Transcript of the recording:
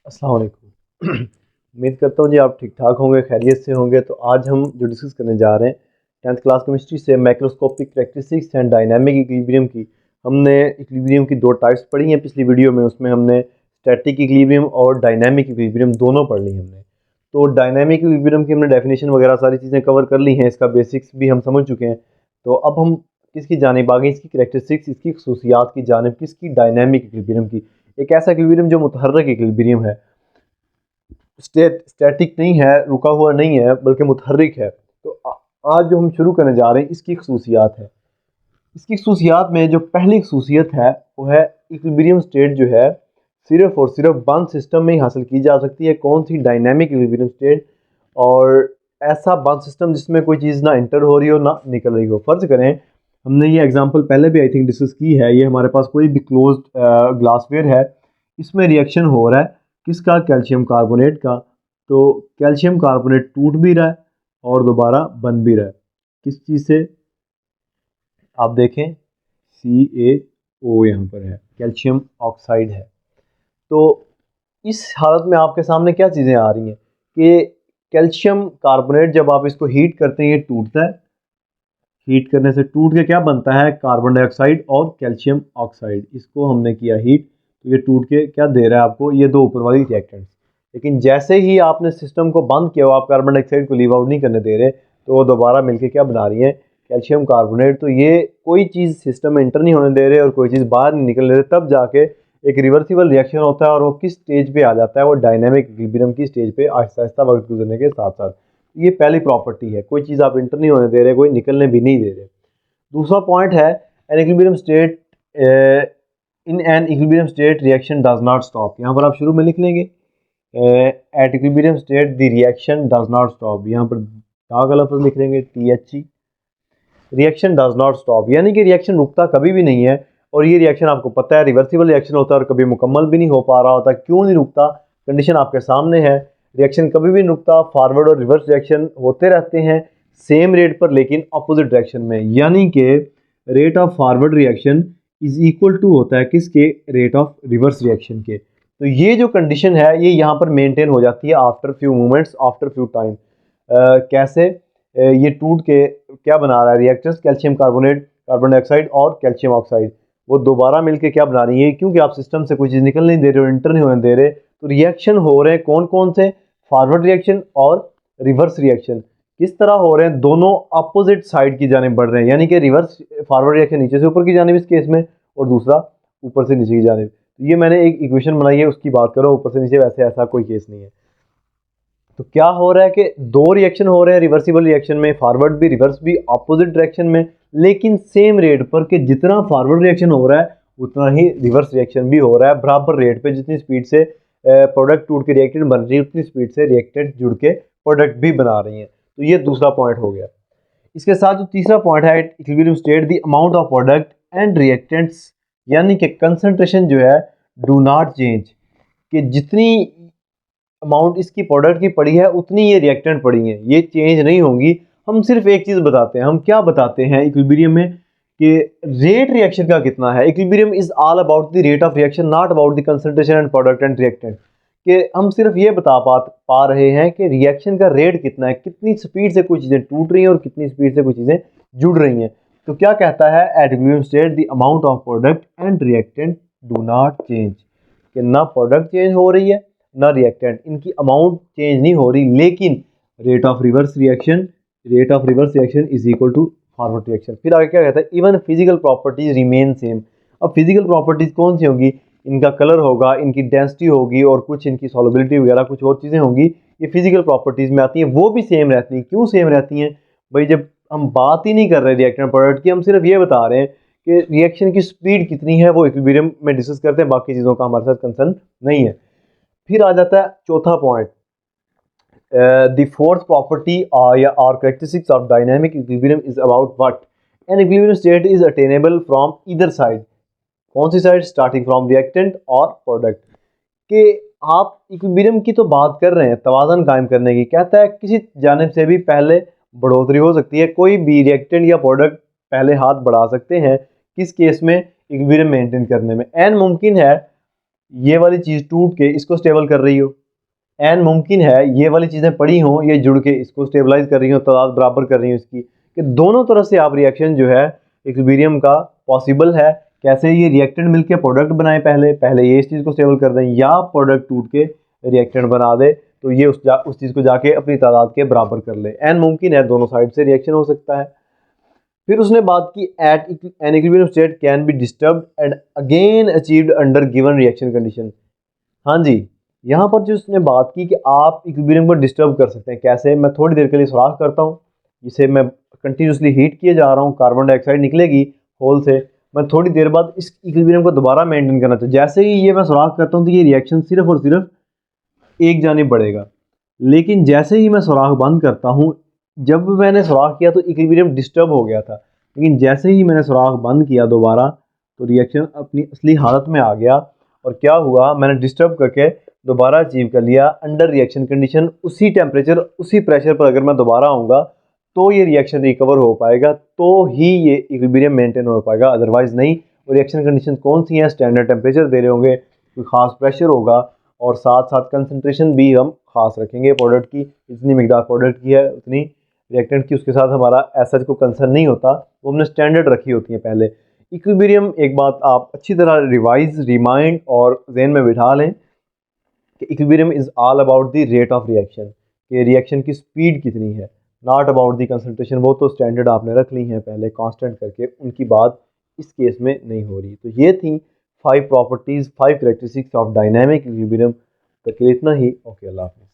अस्सलाम वालेकुम। उम्मीद करता हूँ जी आप ठीक ठाक होंगे, खैरियत से होंगे। तो आज हम जो डिस्कस करने जा रहे हैं 10th क्लास केमिस्ट्री से macroscopic characteristics and dynamic equilibrium की। हमने इक्विलिब्रियम की दो टाइप्स पढ़ी हैं पिछली वीडियो में। उसमें हमने स्टैटिक इक्विलिब्रियम और डायनामिक इक्विलिब्रियम दोनों पढ़ ली हमने। तो डायनामिक इक्विलिब्रियम की हमने डेफिनेशन वगैरह सारी चीज़ें कवर कर ली हैं, इसका बेसिक्स भी हम समझ चुके हैं। तो अब हम किसकी जानिब आगे, इसकी कैरेक्टरिस्टिक्स, इसकी खसूसियात की जानिब, किसकी, डायनामिक इक्विलिब्रियम की। एक ऐसा इक्विलिब्रियम जो मुतहर्रिक इक्विलिब्रियम है, स्टैटिक नहीं है, रुका हुआ नहीं है, बल्कि मुतहर्रिक है। तो आज जो हम शुरू करने जा रहे हैं इसकी खसूसियात है। इसकी खसूसियात में जो पहली खसूसियत है वो है इक्विलिब्रियम स्टेट जो है सिर्फ और सिर्फ बंद सिस्टम में ही हासिल की जा सकती है। कौन सी? Dynamic equilibrium state. और ऐसा बंद सिस्टम जिसमें कोई चीज़ ना इंटर हो रही हो ना निकल रही हो। फ़र्ज़ करें, हमने ये एग्जांपल पहले भी आई थिंक डिस्कस की है। ये हमारे पास कोई भी क्लोज्ड ग्लासवेयर है, इसमें रिएक्शन हो रहा है किसका? कैल्शियम कार्बोनेट का। तो कैल्शियम कार्बोनेट टूट भी रहा है और दोबारा बन भी रहा है। किस चीज़ से? आप देखें, CaO यहाँ पर है, कैल्शियम ऑक्साइड है। तो इस हालत में आपके सामने क्या चीज़ें आ रही हैं कि कैल्शियम कार्बोनेट जब आप इसको हीट करते हैं ये टूटता है। हीट करने से टूट के क्या बनता है? कार्बन डाइऑक्साइड और कैल्शियम ऑक्साइड। इसको हमने किया हीट, तो ये टूट के क्या दे रहा है आपको? ये दो ऊपर वाली रिएक्टेंट्स। लेकिन जैसे ही आपने सिस्टम को बंद किया हो, आप कार्बन डाइऑक्साइड को लीव आउट नहीं करने दे रहे, तो वो दोबारा मिलके क्या बना रही है? Calcium carbonate. तो ये कोई चीज़ सिस्टम में इंटर नहीं होने दे रहे और कोई चीज़ बाहर नहीं निकल रहे, तब जाके एक रिवर्सिबल रिएक्शन होता है। और वो किस स्टेज पे आ जाता है? वो डायनेमिक इक्विलिब्रियम की स्टेज पे आहिस्ता आहिस्ता वक्त गुजरने के साथ साथ। ये पहली प्रॉपर्टी है, कोई चीज़ आप इंटर नहीं होने दे रहे, कोई निकलने भी नहीं दे रहे। दूसरा पॉइंट है N equilibrium state. In an equilibrium state reaction does not stop. यहाँ पर आप शुरू में लिख लेंगे at equilibrium state the reaction does not stop. यहाँ पर दाग लफ्ज़ लिख लेंगे THE। Reaction does not stop यानी कि रिएक्शन रुकता कभी भी नहीं है। और ये रिएक्शन आपको पता है रिवर्सिबल रिएक्शन होता है और कभी मुकम्मल भी नहीं हो पा रहा होता। क्यों नहीं रुकता? कंडीशन आपके सामने है, रिएक्शन कभी भी नहीं रुकता। फॉरवर्ड और रिवर्स रिएक्शन होते रहते हैं सेम रेट पर, लेकिन अपोजिट डायरेक्शन में। यानी कि rate of forward reaction is equal to होता है किसके? रेट ऑफ रिवर्स रिएक्शन के। तो ये जो कंडीशन है ये यहाँ पर मेंटेन हो जाती है after few moments, after few time. कैसे? ये टूट के क्या बना रहा है? Reactors, calcium carbonate, carbon dioxide और कैल्शियम ऑक्साइड, वो दोबारा मिलके क्या बना रही है? क्योंकि आप सिस्टम से कोई चीज़ निकल नहीं दे रहे हो, इंटर नहीं होने दे रहे, तो रिएक्शन हो रहे हैं कौन कौन से? फॉरवर्ड रिएक्शन और रिवर्स रिएक्शन। किस तरह हो रहे हैं? दोनों अपोजिट साइड की जानिब बढ़ रहे हैं। यानी कि रिवर्स फॉरवर्ड रिएक्शन नीचे से ऊपर की जानिब इस केस में, और दूसरा ऊपर से नीचे की जानिब। तो ये मैंने एक इक्वेशन बनाई है, उसकी बात करो, ऊपर से नीचे, वैसे ऐसा कोई केस नहीं है। तो क्या हो रहा है कि दो रिएक्शन हो रहे हैं रिवर्सिबल रिएक्शन में, फॉरवर्ड भी रिवर्स भी अपोजिट डायरेक्शन में, लेकिन सेम रेट पर। कि जितना फॉरवर्ड रिएक्शन हो रहा है उतना ही रिवर्स रिएक्शन भी हो रहा है, बराबर रेट पे। जितनी स्पीड से प्रोडक्ट टूट के रिएक्टेंट बन रही है उतनी स्पीड से रिएक्टेंट जुड़ के प्रोडक्ट भी बना रही हैं। तो ये दूसरा पॉइंट हो गया। इसके साथ जो तीसरा पॉइंट है equilibrium state, the amount of product and reactants, यानी कि कंसंट्रेशन जो है डू नॉट चेंज। कि जितनी अमाउंट इसकी प्रोडक्ट की पड़ी है उतनी ये रिएक्टेंट पड़ी हैं, ये चेंज नहीं होंगी। हम सिर्फ एक चीज़ बताते हैं, हम क्या बताते हैं इक्विलिब्रियम में? कि रेट रिएक्शन का कितना है। Equilibrium is all about the rate of reaction, not about the concentration and product and reactant. कि हम सिर्फ ये बता पा रहे हैं कि रिएक्शन का रेट कितना है, कितनी स्पीड से कुछ चीज़ें टूट रही हैं और कितनी स्पीड से कुछ चीज़ें जुड़ रही हैं। तो क्या कहता है at equilibrium state the amount of product and reactant do not change. कि ना प्रोडक्ट चेंज हो रही है ना रिएक्टेंट, इनकी अमाउंट चेंज नहीं हो रही, लेकिन rate of reverse reaction is equal to forward reaction. फिर आगे क्या कहता है? Even physical properties remain same. अब फिजिकल प्रॉपर्टीज कौन सी होंगी? इनका कलर होगा, इनकी डेंसिटी होगी और कुछ इनकी सॉल्युबिलिटी वगैरह कुछ और चीज़ें होंगी, ये फिजिकल प्रॉपर्टीज में आती हैं, वो भी सेम रहती हैं। क्यों सेम रहती हैं भाई? जब हम बात ही नहीं कर रहे रिएक्टेंट प्रोडक्ट की, हम सिर्फ ये बता रहे हैं कि रिएक्शन की स्पीड कितनी है, वो इक्विलिब्रियम में डिस्कस करते हैं, बाकी चीज़ों का हमारे साथ कंसर्न नहीं है। फिर आ जाता है चौथा पॉइंट, द फोर्थ प्रॉपर्टी या और characteristics of dynamic equilibrium is about what? N equilibrium state is attainable from either side. कौन सी साइड? स्टार्टिंग फ्रॉम रिएक्टेंट और प्रोडक्ट। कि आप इक्विलिब्रियम की तो बात कर रहे हैं तवाज़न कायम करने की, कहता है किसी जानिब से भी पहले बढ़ोतरी हो सकती है, कोई भी रिएक्टेंट या प्रोडक्ट पहले हाथ बढ़ा सकते हैं। किस केस में? इक्विलिब्रियम मेंटेन करने में। एन मुमकिन है ये वाली चीज़ टूट के इसको स्टेबल कर रही हो, एन मुमकिन है ये वाली चीज़ें पड़ी हों, ये जुड़ के इसको स्टेबलाइज कर रही हो, तादाद बराबर कर रही हो इसकी, कि दोनों तरफ से आप रिएक्शन जो है इक्विलिब्रियम का पॉसिबल है। कैसे? ये रिएक्टेंट मिलके प्रोडक्ट बनाए, पहले ये इस चीज़ को स्टेबल कर दें, या प्रोडक्ट टूट के रिएक्टेंट बना दे तो ये उस चीज़ को जाके अपनी तादाद के बराबर कर ले। एन मुमकिन है, दोनों साइड से रिएक्शन हो सकता है। फिर उसने बात की at an equilibrium state can be disturbed and again achieved under given reaction condition. हाँ जी, यहाँ पर जो उसने बात की कि आप इक्विलिब्रियम को डिस्टर्ब कर सकते हैं। कैसे? मैं थोड़ी देर के लिए सुराख करता हूँ, जिसे मैं कंटिन्यूसली हीट किए जा रहा हूँ, कार्बन डाइऑक्साइड निकलेगी होल से, मैं थोड़ी देर बाद इस इक्विलिब्रियम को दोबारा मेंटेन करना चाहिए। जैसे ही ये मैं सुराख करता हूँ तो ये रिएक्शन सिर्फ और सिर्फ एक जानिब बढ़ेगा, लेकिन जैसे ही मैं सुराख बंद करता हूँ, जब मैंने सुराख किया तो इक्विलिब्रियम डिस्टर्ब हो गया था, लेकिन जैसे ही मैंने सुराख बंद किया दोबारा तो रिएक्शन अपनी असली हालत में आ गया। और क्या हुआ, मैंने डिस्टर्ब करके दोबारा अचीव कर लिया अंडर रिएक्शन कंडीशन। उसी टेम्परेचर उसी प्रेशर पर अगर मैं दोबारा आऊँगा तो ये रिएक्शन रिकवर हो पाएगा, तो ही ये इक्विलिब्रियम मेंटेन हो पाएगा, अदरवाइज़ नहीं। रिएक्शन कंडीशन कौन सी हैं? स्टैंडर्ड टेम्परेचर दे रहे होंगे, कोई ख़ास प्रेशर होगा, और साथ साथ कंसनट्रेशन भी हम खास रखेंगे प्रोडक्ट की, इतनी मिकदार प्रोडक्ट की है उतनी रिएक्टेंट की, उसके साथ हमारा ऐसा कोई कंसर्न नहीं होता, वो हमने स्टैंडर्ड रखी होती है पहले। इक्विलिब्रियम, एक बात आप अच्छी तरह रिवाइज, रिमाइंड और जहन में बिठा लें कि equilibrium is all about the rate of reaction, कि रिएक्शन की स्पीड कितनी है, नॉट अबाउट द कंसनट्रेशन। वो तो स्टैंडर्ड आपने रख ली हैं पहले कांस्टेंट करके, उनकी बात इस केस में नहीं हो रही। तो ये थी 5 properties, 5 characteristics of dynamic equilibrium. तक के लिए इतना ही। ओके, अल्लाह हाफ़िज़।